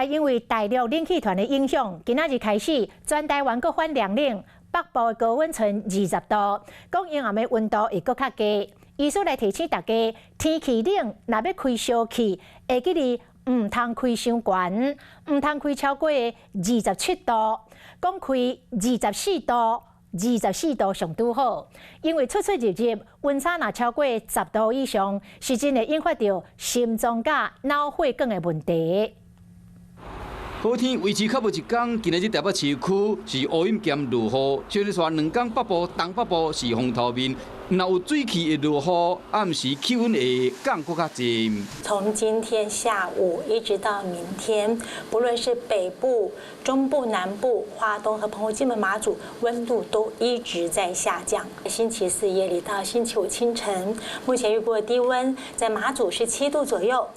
因为大陆冷气团的影响，今仔日开始，全台湾各反凉冷，北部的高温存20度，讲阴暗的温度会搁较低。医师来提醒大家，天气冷，若要开烧气，会记得唔通开伤悬，唔通开超过27度，讲开24度。24度上拄好，因为出入入温差若超过10度以上，是真会引发到心脏甲脑血管的问题。好天维持较无一天，今日台北市区是乌阴兼落雨，虽然说2天北部、东北部是风头面，若有水汽的落雨，暗时气温会降搁较济。从今天下午一直到明天，不论是北部、中部、南部、花东和澎湖、金门、马祖，温度都一直在下降。星期四夜里到星期五清晨，目前预估的低温在马祖是7度左右。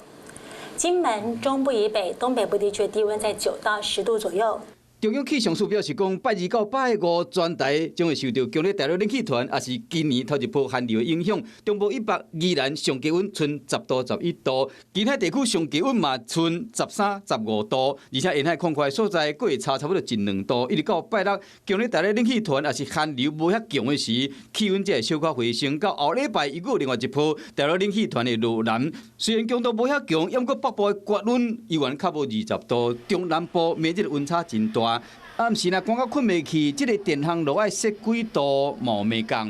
金门、中部以北、东北部地区的低温在9到10度左右。中央气象署表示，讲拜2到拜5，全台将会受到强烈大陆冷气团，也是今年头一波寒流的影响。中部以北依然上低温剩10到11度，其他地区上低温嘛剩13、15度，而且沿海空旷所在，佫会差差不多1-2度。一直到拜6，强烈大陆冷气团也是寒流无遐强的时，气温才会小可回升。到后礼拜又有另外一波大陆冷气团的落南，虽然强度无遐强，不过北部的高温依然较无20度，中南部每日温差真大。暗时若赶到困袂去，这个电风炉爱设几度冇咩讲。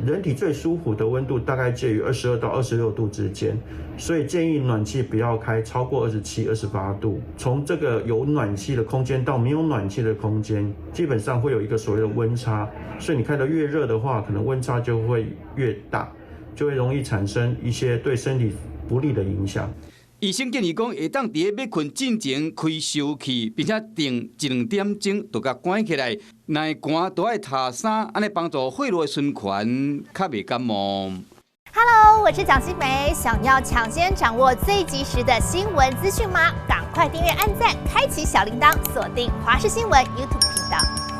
人体最舒服的温度大概介于22到26度之间，所以建议暖气不要开超过27、28度。从这个有暖气的空间到没有暖气的空间，基本上会有一个所谓的温差，所以你开得越热的话，可能温差就会越大，就会容易产生一些对身体不利的影响。医生建议讲，会当伫要困之前开烧气，并且定1-2点钟就甲关起来。若会寒，就爱套衫，安尼帮助血路的循环，较袂感冒。Hello， 我是蒋欣梅。想要抢先掌握最及时的新闻资讯吗？赶快订阅、按赞、开启小铃铛，锁定华视新闻 YouTube 频道。